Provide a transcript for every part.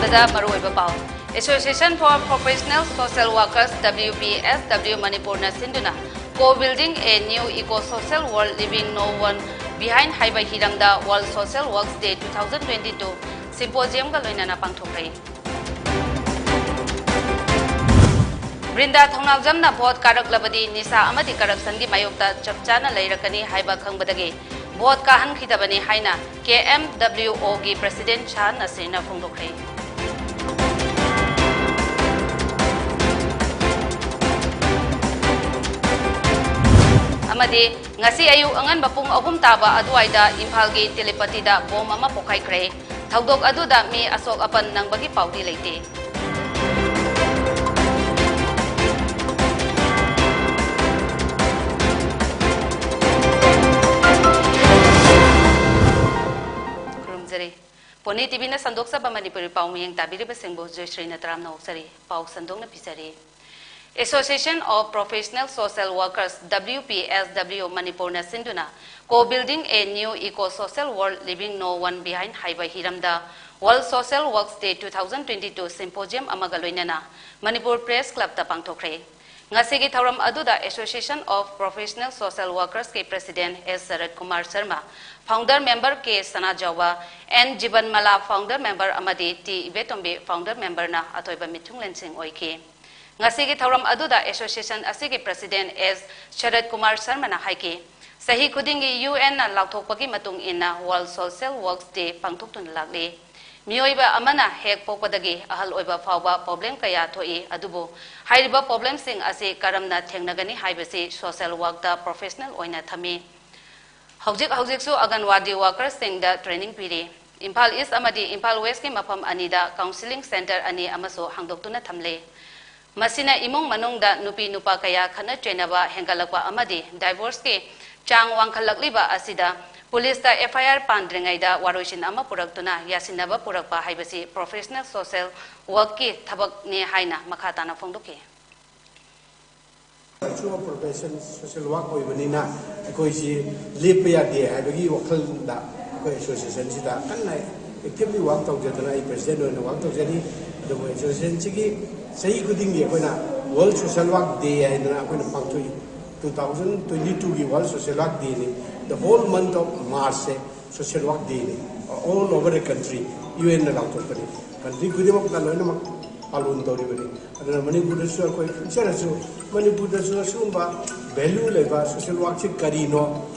Ahambada Maroiba Pau. Association for Professional Social Workers WPSW Manipur na Sinduna co-building a new eco-social world leaving no one behind Haiba Hirangda World Social Works Day 2022 Symposium Galoina na pangthokrai. Brinda Thongnawjam na vote karak labadi nisa amadi corruption gi mayokta chapchana leirakani haiba khangbadagi vote ka han khidabani haina KMWO gi President Chan Nasina phongdokhre. Amadi ngasi ayu angan bapung ahum taba aduaida Imphal gi telepathy da bom ama pokhaikhre thaudok aduda mi asok apan nangbagi paudi leite. Poni TV na sandok sa Manipuri pau miyang tabiri ba singbo JOYSHREE na taram na uksari pau sandong na pisari. Association of Professional Social Workers WPSW Manipur na Sinduna co-building a new eco-social world leaving no one behind Haiba Hiramda World Social Works Day 2022 Symposium amagaloina na Manipur Press Club ta pangthokre. Ngasigi thauram aduda Association of Professional Social Workers ke President S. Sarat Kumar Sharma, Founder Member K. Sana Jawa, N. Jiban Mala Founder Member Amadi T. Ibetombe Founder Member na atoiba mithung lensing oike. Ngasigi thauram aduda Association asigi President S. Sarat Kumar Sharma na haike. Sahi khudingi UN na lauthokpagi matung inna World Social Works Day pangthuktun lakle. Mioiba amana hek pokpadagi ahal oiba fawba problem kaya thoi adubo hairiba problem sing ase karamna thengnagani haibasi social work da professional oina thami hojik su aganwadi workers sing da training piri Imphal East amadi Imphal West ki mafam anida counseling center ani amaso hangdoktuna thamle masina imong manung da nupi nupa kaya khana chenaba hengalakwa amadi divorce ke chang wangkhalakliba asida Police da FIR pandringai da waroshin ama puraktuna yasinaba purakpa haibasi professional social work ki thabak ne haina makhatana phongdoke. Professional social work oibanina koi si lepya de haibagi wakhal da koi association sida kanna actively work tawjadana I president oina work tawjani the association chigi sahi kuding ge koina World Social Work Day aina koina pangthui 2022 ki World Social Work Day ni the whole month of March social work day all over the country UN na lauto pani country kudi mak na loina mak alun tori bani adana Manipur su koi future su Manipur su sumba value leba social work chi kari no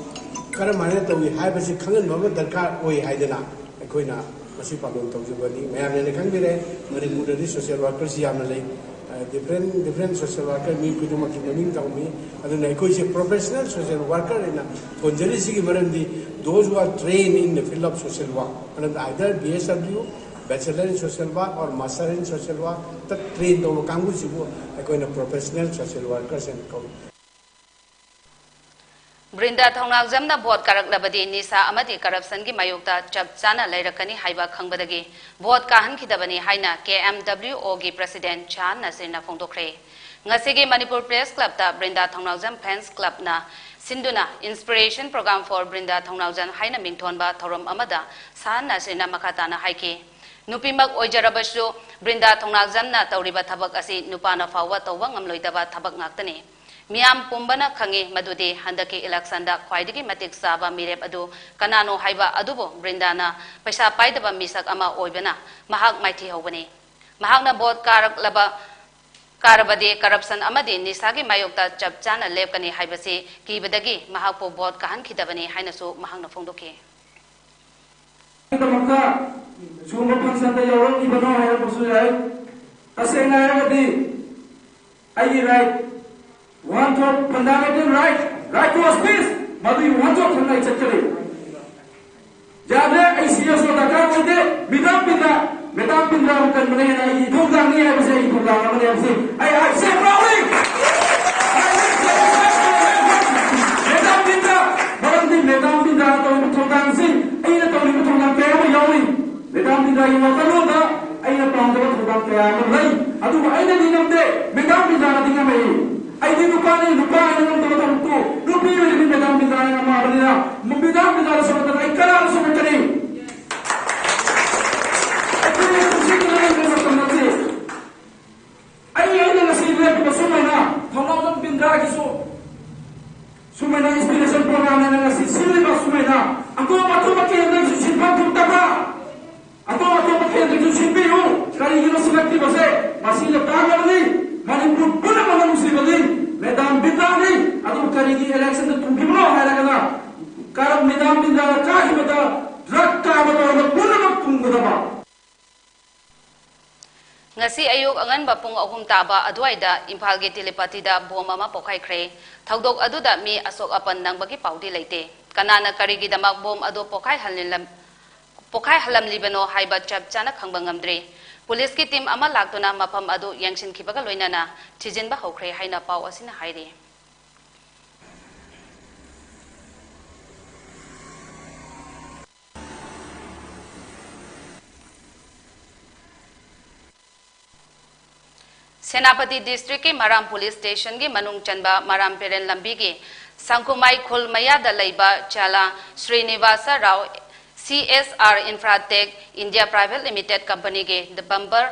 kara mane to wi hai basi khangan no darkar oi haidana koina masi palun to ju bani mayam ne khang bire Manipur ri social workers yamna lei different social worker me kudu mak maning taw me adana koi se professional social worker ina konjali sigi marandi those who are trained in the field of social work and either BSW bachelor in social work or master in social work that trained on kangu sibu koina professional social workers and ko Brinda Thongnawjam na vote karak labadi nisa amadi corruption gi mayokta chapchana leirakani haiba khangbadagi vote ka han khidabani haina KMWO gi President Chan Nasina phongdokhre. Ngasigi Manipur Press Club ta Brinda Thongnawjam Fans Club na Sinduna Inspiration Program for Brinda Thongnawjam haina mingthonba thorom amada San Nasina makhatana haike. Nupimak oijarabasu Brinda Thongnawjam na tawriba thabak asi nupana fawwa tawwa ngamloidaba thabak ngaktani. Miam pumbana khangi madudi handaki election da khwaidagi matik saba mirep adu kanano haiba adubo Brindana paisa paidaba misak ama oibana mahak maithi hobani mahakna bot karak laba karabadi corruption amadi nisagi mayokta chapchana lepkani haibasi kibadagi mahakpo bot kahan khidabani hainasu mahakna phongdoke tamaka sumba function da yorong ibano hay bosu hay asena yadi ayi right want to fundamental right to speech madu you want to khana chachare jabe aisiya so daka bolte bidam binda kan mane na I thongda ni hai base I thongda mane base I say proudly bidam binda to thongda sing ai na to ni thongda pe mo yawi bidam binda I wakalo da ai na thongda thongda pe mo lai adu ai na ni namde bidam binda na dinga mai I think Nupani Nupi will be Madame Bidana Marina, Mubidam Bidana Sumatra, I cannot Sumatari. I Sumena inspiration program na nga si Silva Sumena. Ako makin na si Silva Tugtaka. Ako makin na si Silva. Kali yun selektif kasi. Masih tagal ni. Manipur puna mga muslim ni. Medam bintang ni. Ato kali yun election na tungkimlo. Hara ka na. Karang medam bintang kahit mata. Drug ka mata. Puna magtunggo ba. Ngasi ayuk angan bapung ahum taba adwaida Imphal gi telepati da bom ama pokai kre thaudok aduda mi asok apan nang bagi paudi leite kanana karigi damak bom ado pokai halam libano haiba chap chana khangbang ngamdre police ki team ama laktuna mapam ado yangshin khibaga loinana thijin ba hokre haina pau asina haire Senapati district के माराम police station के मनुंग चंबा माराम पेरेन लंबी के संकुमाई खुल मया दलाइबा चाला Srinivasa Rao CSR Infratech India Private Limited Company के the bumper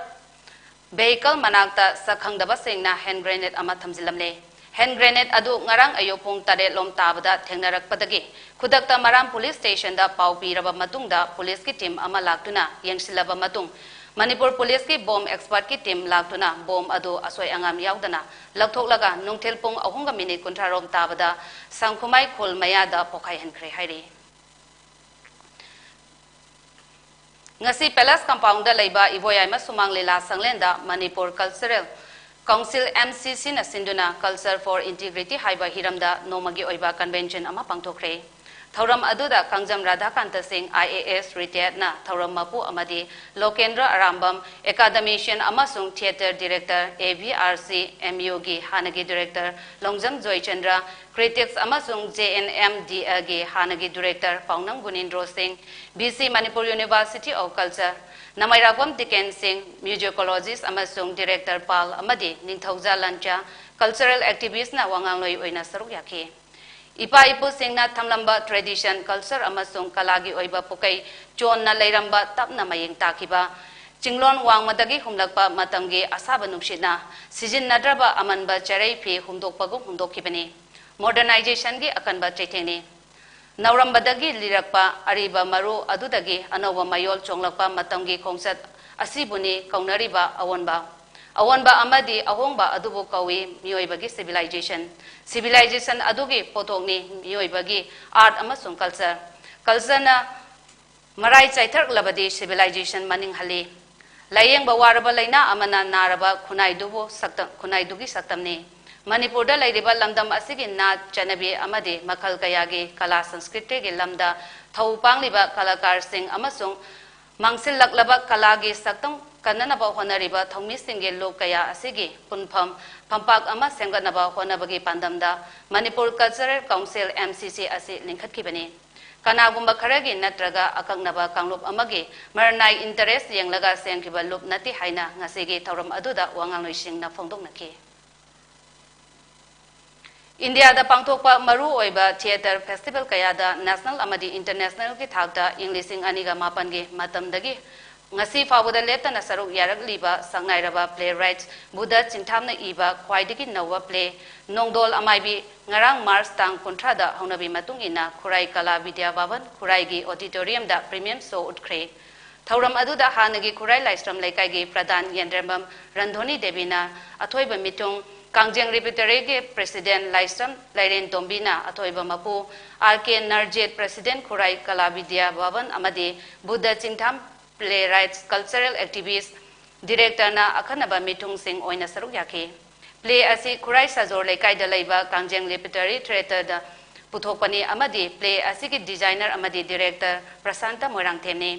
vehicle मनाक्ता सखंगदबा सेंगना hand grenade अमा थमजिलमले hand grenade अदु ngarang ayo pung tare lom tabada thengnarakpadagi khudakta maram police station da pau piraba matungda police ki team ama laktuna yengsilaba matung Manipur Police ki bomb expert ki team laktuna bomb ado asoi angam yaudana lakthok laga nungthel pung ahunga minute kontrarom tabada sangkhumai khol maya da pokai henkre hairi ngasi palace compound da leiba ivoyai ma sumang lela sanglenda Manipur Cultural Council MCC na sinduna Culture for Integrity haiba hiramda nomagi oiba convention ama pangthokre Thauram aduda Kangjam Radhakanta Singh IAS retired na Thauram Mapu amadi Lokendra Arambam academician amasung theatre director AVRC MUG Hanagi director Longjam Joy Chandra critics amasung JNMDG Hanagi director Paunang Gunindro Singh BC Manipur University of Culture Namairagwam Diken Singh musicologist amasung director Pal amadi Ningthauja Lancha cultural activist na wangangloi oina saruk yakhi Ipa ipu singna thamlamba tradition culture amasung kalagi oiba pukai chon na leiramba tapna mayeng takiba chinglon wangmadagi humlakpa matamgi asaba nungshina sijin nadraba amanba charai phi humdokpagum humdokkibani modernization gi akanba chaitheni naurambadagi lirakpa ariba maru adudagi anowa mayol chonglakpa matamgi khongsat asibuni kaunariba awonba amadi ahongba adubu kawi mioibagi civilization adugi potokni mioibagi art amasung culture na marai chaithar labadi civilization maning hali layeng bawaraba laina amana naraba khunai dugi saktamni Manipur da lairiba lamdam asigi na chanabi amadi makhal kayagi kala sanskriti gi lamda thaupangliba kalakar sing amasung mangsil laklaba kalagi saktam kananaba honariba thongmi singge lokaya asigi punpham phampak ama semganaba honabagi pandamda Manipur Cultural Council MCC asi linkhatkibani kanagumba kharagi natraga akaknaba kanglop amagi marnai interest yenglaga sengkiba lup nati haina ngasigi thauram aduda wangangloi na phongdoknaki India da pangthokpa maru oiba theater festival kayada national amadi international ki thakta Englishing aniga mapan ge matamdagi ngasi fawada letana saruk yarak liba sangairaba playwrights Buddha Chinthamna iba khwaidigi nawa play nongdol amaibi ngarang Mars tang kontra da haunabi matungina Khurai Kala Vidya Bhavan Khurai gi auditorium da premium show utkre thauram aduda hanagi Khurai Laistram Laikai gi Pradhan Yendrambam Randhoni Devina athoiba mitung Kangjeng Repertory ke President Laistram Lairen Tombina athoiba mapu RK Narjet President Khurai Kala Vidya Bhavan amadi Buddha Chintham playwrights cultural activists director na akhanaba mitung sing oina saruk yakhe play asi Khurai Sajor Laikai da laiba Kangjeng Repertory theater da puthokpani amadi play asi ki designer amadi director Prasanta Moirang Themne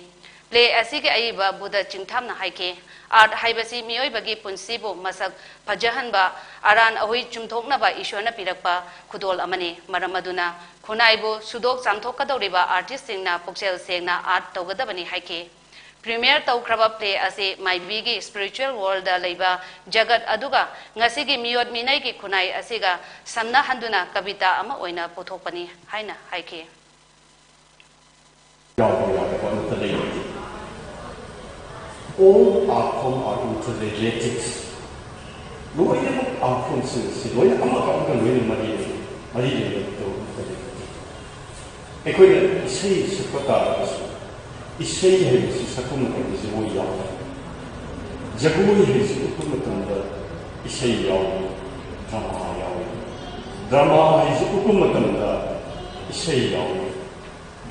play asi ki aiba Buddha Chintham na haike art haibasi mioi bagi punsibo masak pajahanba aran ahui chumthoknaba ishwana pirakpa khudol amani maramaduna khunaibo sudok chamthokadoriba artist singna pokchel sengna art togadabani haike Premier Taukraba play ase my bigi spiritual world da leiba jagat aduga ngasigi miyot minai ki khunai asiga samna handuna kavita ama oina pothokpani haina haike all are come out into the genetics. Lo ay mo ang function si lo ay ang makakang gawin mali to ꯑꯩꯈꯣꯏꯅ ꯏꯁꯩ ꯁꯛꯄ ꯇꯥꯔꯒꯁꯨ ꯏꯁꯩ ꯍꯥꯏꯕꯁꯤ ꯁꯛꯄ ꯃꯇꯝꯗ ꯖꯒꯣꯏ ꯌꯥꯎꯏ ꯖꯒꯣꯏ ꯍꯥꯏꯕꯁꯤ ꯎꯠꯄ ꯃꯇꯝꯗ ꯏꯁꯩ ꯌꯥꯎꯏ ꯗ꯭ꯔꯃꯥ ꯌꯥꯎꯏ ꯗ꯭ꯔꯃꯥ ꯍꯥꯏꯕꯁꯤ ꯎꯠꯄ ꯃꯇꯝꯗ इसे यावे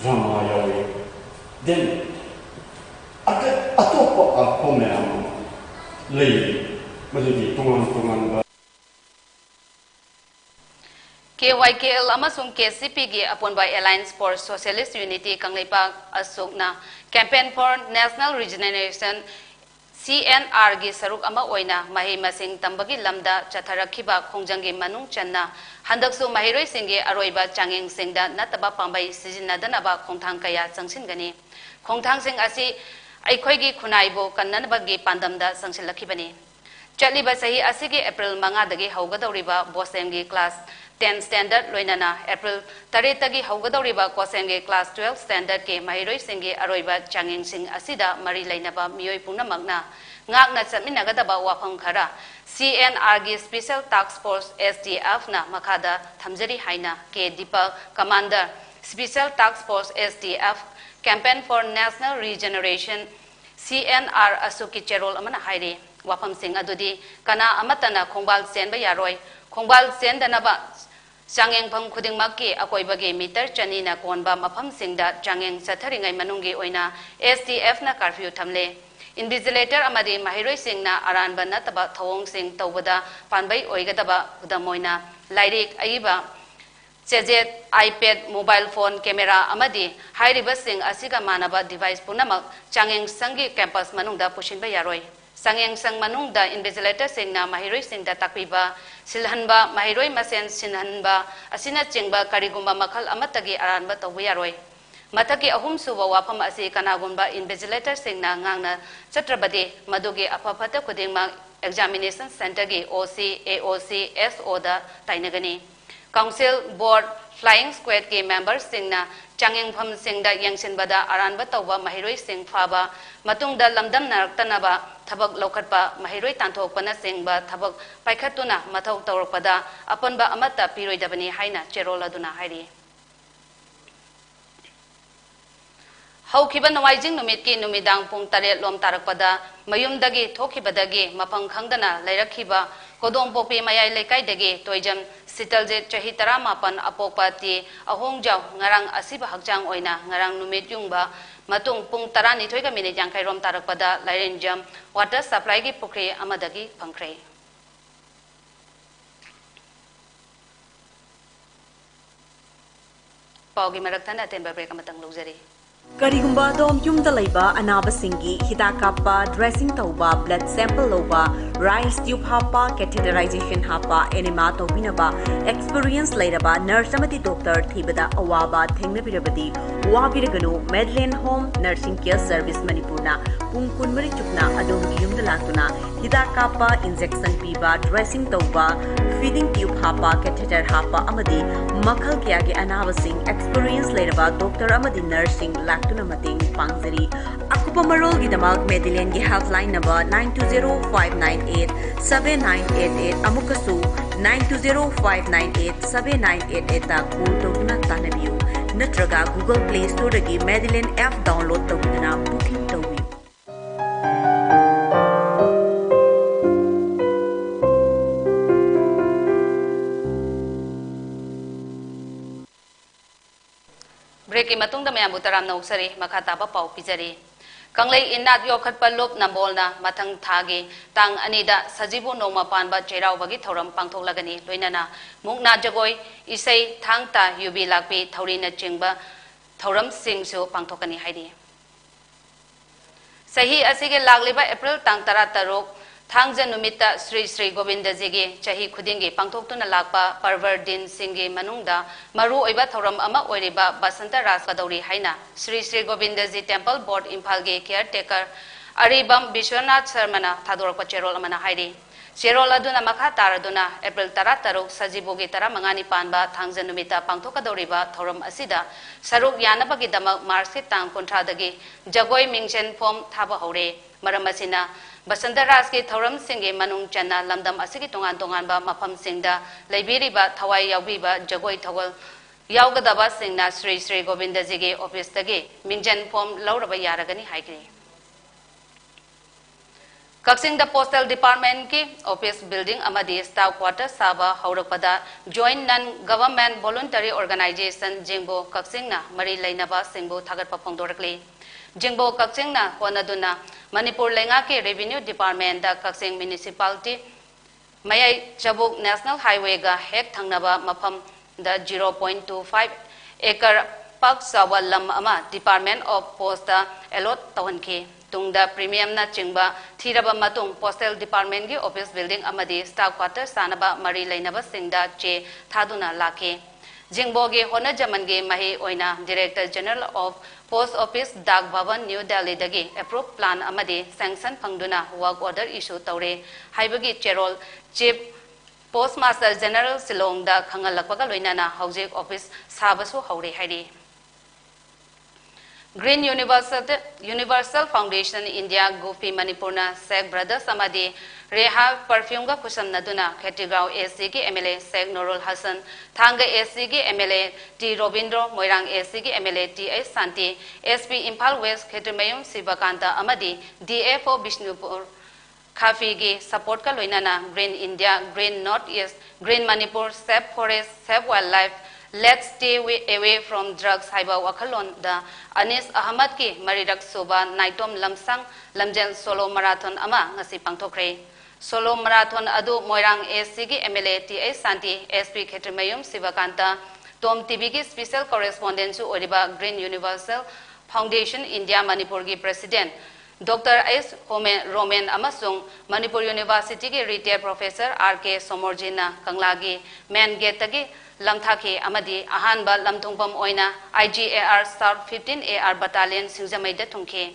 ड्रामा यावे then अतोप आपको मैं ले मजबूरी तुंगान KYKL amasung KCP gi upon by Alliance for Socialist Unity Kangleipak Asukna Campaign for National Regeneration CNR gi saruk ama oina mahi masing tambagi lamda chatharakhiba khongjangi manung channa handaksu mahiroi singge aroiba changeng singda nataba pambai sijinadana ba khongthang kaya changsingani khongthang sing asi aikhoi gi khunaibo kannanba gi pandamda sangsilakhibani chaliba sahi asigi April manga dagi haugadoriba bosem gi class 10 standard loinana April 3 tagi haugadoriba kosem gi class 12 standard ke mahiroi singge aroiba changeng sing asida mari lainaba mioi pungnamakna ngakna chaminagadaba wafam khara CNR gi Special Task Force SDF na makada thamjari haina ke Deepak Commander Special Task Force SDF Campaign for National Regeneration CNR asuki cherol amana haire wafam sing adudi kana amatana khongbal senba yaroi khongbal sendanaba changeng pham khuding makki akoibage meter chani na konba mafam singda changeng satharingai manungi oina SDF na curfew thamle Invigilator amadi mahiroi singna aranba nataba thawong sing tawbada panbai oigadaba udamoina lairik aiba chejet iPad mobile phone camera amadi hairiba sing asiga manaba device punamak changeng sangi campus manungda pushinba yaroi sangeng sang manungda invigilator singna mahiroi singda takpiba silhanba mahiroi masen sinhanba asina chingba karigumba makhal amatagi aranba tawbu yaroi Mataki ahum suwa wafam asi kanagumba invigilator singna ngangna chatrabade madugi apapata kudingma examination center gi OC AOC SO da tainagani council board flying squad gi members singna changeng pham singda yangsin bada aranba tawba mahiroi sing phaba matungda lamdam naraktanaba thabak lokhatpa mahiroi tanthokpana singba thabak paikhatuna mathau tawrpada apanba amata piroidabani haina cherola duna hairi Haukiba Nawajing Numitki Numidang Pung Tare Lom Tarakpada, Mayum Dagi, Tokibadagi, Mapang Kangdana, Lairakiba, Kodong Popi Mayai Lekai Dagi, Toijam, Sitalje Chahitara Mapan Apopati, Ahong Jaw, Ngarang Asiba Hakjang Oina, Ngarang Numit Yungba, Matung Pung Tarani Toiga Minute Yankai Rom Tarakpada, Lairenjam, Water Supply Gi Pukre, Amadagi, Pankre. Paugi Marakana Temba Brekamatang Luxury. Karigumba dom yumda laiba anaba singi hidakapa dressing tauba blood sample loba rice tube hapa catheterization hapa enema tobinaba experience lairaba nurse amati doctor thibada awaba thengna birabadi wabiraganu Medline Home Nursing Care Service Manipurna pung kunmari chukna adom yumda latuna hidakapa injection piba dressing tauba feeding tube hapa catheter hapa amadi makhal kya ge anaba sing experience lairaba doctor amadi nursing tuna mating pangzari akupa marol gi damak Medline gi helpline number 9205987988 amukasu 9205987988 ta call tawna tanabiu natraga Google Play Store gi Medline app download tawna booking tawi Break matung da mayam butaram na uksari makata ba pau pijari kanglei inat yokhat palop nambolna mathang thagi tang anida sajibu noma panba cherau bagi thoram pangthok lagani loinana mukna jagoi isai thangta yubi lakpi thorina chingba thoram singsu pangthokani haidi sahi asige lagliba April tang 13 Thangja numita Sri Sri Govinda Jigi Chahi Khudingi Pangthoktuna Lakpa Parvar Din Singhi Manungda Maru Oiba Thoram Ama Oiriba Basanta Ras Kadori Haina Sri Sri Govinda Ji Temple Board Imphalgi Caretaker Aribam Bishwanath Sarmana Thadorpa Cherol Amana Hairi Cherol Aduna Makha Taraduna April 13 Sajibogi Tara Mangani Panba Thangja numita Pangthokadoriba Thoram Asida Saruk Yanabagi Damak Marsi Tang Kontradagi Jagoi Mingchen Form Thaba Hore Maramasina Basanta Raski Thoram Singhi Manung Chana Lamdam Asiki Tongan Tongan ba Mapam Singda Laibiriba Thawai Yawiba Jagoi Thawal यावगदबा सिंगना Shri Shri Govind ji के office तगे मिंजन form लौरब यारगनी हाइग्री Kakching the postal department की office building अमदी staff quarter साबा हौरकपदा joint non government voluntary organisation जिंगबो कक्सिंगना मरी लेनबा सिंगबो थागतपा फोंदोरकले जिंगबो कक्सिंगना होनदुना मणिपुर लेंगा के revenue department the Kakching municipality मयाई चबुक नेशनल हाईवे गा हेक थंगनबा मफम the 0.25 acre pak sawa lam ama department of post allot tawhanke tungda premium na chingba thiraba matung postal department gi office building amadi staff quarter sanaba mari lainaba singda che thaduna lake jingbo ge hona jaman ge mahi oina director general of post office dak bhavan new delhi dagi approve plan amadi sanction phangduna work order issue tawre haibagi cherol chief Postmaster General Silong da Khangalakpaga Loinana Housing Office Sabasu Hauri Hairi Green Universal Foundation India Gopi Manipurna Sek Brothers Samadi Reha Perfume ga Kusam Naduna Khetigao ACG MLA Sek Nurul Hassan Thanga ACG MLA T Robindro Moirang ACG MLA T A Santi SP Impal West Khetrimayum Sivakanta Amadi DFO Bishnupur Kafi gi support ka loinana Green India, Green Northeast, Green Manipur, Safe Forest, Safe Wildlife, Let's Stay Away from Drugs haiba wakhalon da Anis Ahmad ki marirak soba naitom lamsang lamjel solo marathon ama ngasi pangthokre solo marathon adu Moirang ACG MLA TA Santi SP Khetrimayum Sivakanta Tom TV ki special correspondent su oriba Green Universal Foundation India Manipur ki president Dr. S. Roman Amasung, Manipur University ki retired professor R.K. Somorjina Kanglagi, Man Getagi, Lamthaki Amadi, Ahanba Lamtungpam Oina, IGAR South 15AR Battalion Sinjamaida Tungke.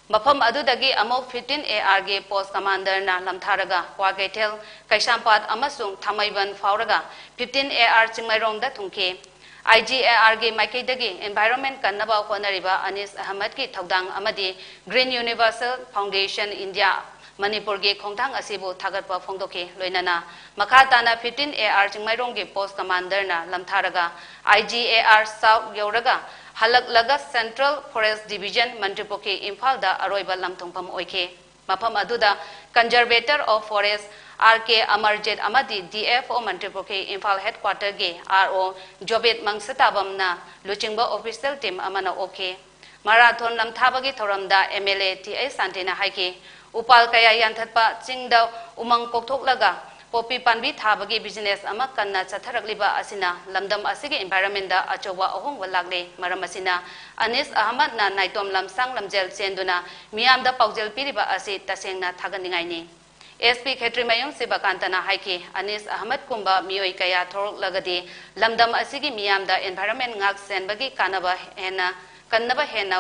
Mapam Adudagi Amok 15AR ge Post Commander na Lamtharaga, Wagetel, Kaishampat Amasung, Tamaiban Fauraga, 15AR Chingmairong da Tungke. IGAR ge Maikaidagi Environment Kannaba Honariba Anis Ahmad ki Thaudang Amadi Green Universal Foundation India Manipur ge Khongthang Asibu Thagatpa Phongdoke Loinana Makhatana 15AR Chingmairong ge Post Commander na Lamtharaga IGAR South Yauraga Halak Laga Central Forest Division Mantipoke Imphal da Aroiba Lamtongpam Oike Mapam Aduda Conservator of Forest R.K. Amarjet Amadi DFO Mantipoke Imphal Headquarter ge RO Jobet Mangsatabam na Luchingba official team amana oke Marathon Lamthabagi Thoramda MLA TA Santina Haike Upal Kaya Yanthatpa Chingda Umang Kokthok Laga Popi Panbi Thabagi business ama kanna chatharagliba asina lamdam asigi environment da achowa ahong walagle maramasina Anis Ahmad na naitom lamsang lamjel chenduna miam da paujel piriba asi tasengna thaganingai ni SP Khetrimayum Sibakantana Haike Anis Ahmad Kumba Mioi Kaya Thorok Lagadi Lamdam Asigi Miam da Environment Ngak Senbagi Kanaba Hena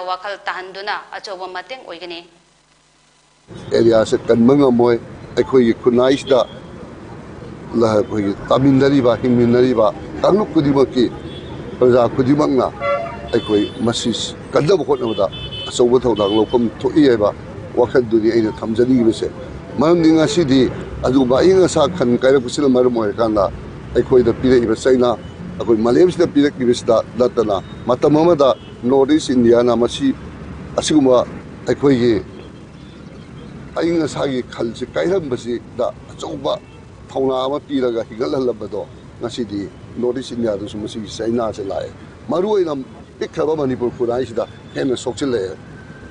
Wakal Tahanduna Achoba Mating Oigani Area se kanmanga moy akhoi khunais da la khoi tamindari ba hingminari ba kanuk kudimaki praja kudimangna akhoi masis kadab khotna da asobo thodang lokom thoi ba wakhal duni aina thamjani bese Maram dinga sidi adu ba inga sa khan kaira pusil maram oi kana akhoi da pire iba saina akhoi malaysia da pire kibista datana matamama da northeast india na masi asiguma akhoi gi ainga sagi khalsi kairam basi da choba thauna ama piraga higalhalabado ngasidi northeast india da sumasi saina se lai maru ina pikhaba manipur khunai sida hena sokchile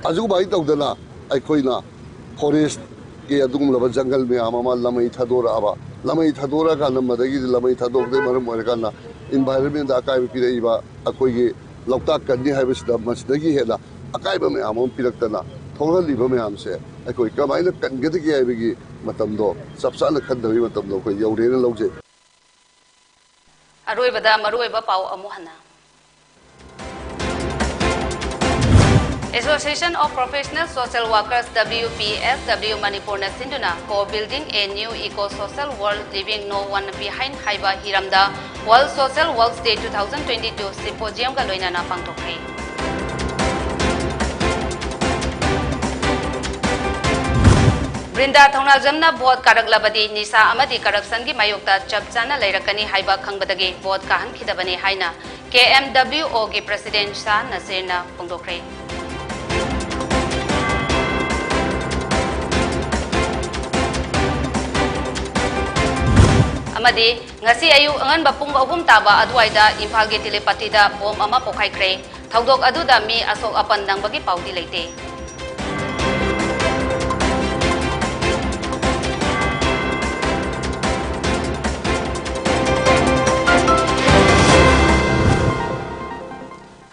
aju bai tawdana akhoi na forest के अदुम लब जंगल में आमा लमई थदोरा आबा लमई थदोरा का नमदगी लमई थदोक दे मरम ओर काना environment अकाय पिरेबा अकोई के लौता कन्नी हाइबस द मसदगी हेला अकाय में आमम पिरक्तना थोरा लिब में हमसे अकोई कमाइना कनगद की हाइबगी मतम दो सबसाना खदबी मतम दो कोई यौरेन लौजे अरोइबदा मरुइबा पाउ अमुहना Association of Professional Social Workers WPSW Manipur na Sinduna co-building a new eco-social world leaving no one behind haiba hiramda World Social Works Day 2022 symposium ga loinana pangthokre Brinda Thonajamna vote karaglabadi nisa amadi corruption gi mayokta chapchana leirakani haiba khangbadagi vote kahan khidabani haina KMWO gi president Shah Nasirna pongdokre. Amadi ngasi ayu angan bapung ahum taba adwaida Imphal gi telepati da bom ama pokhaikre thaudok aduda mi asok apan dang bagi paudi leite.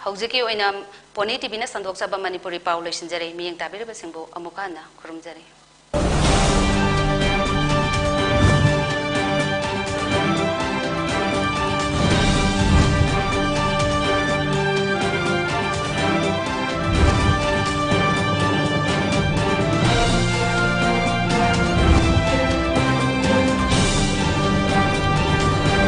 Haujiki oina poni TV na sandok saba Manipuri Paul Shinjare miyang tabire basingbo amukana kurumjare.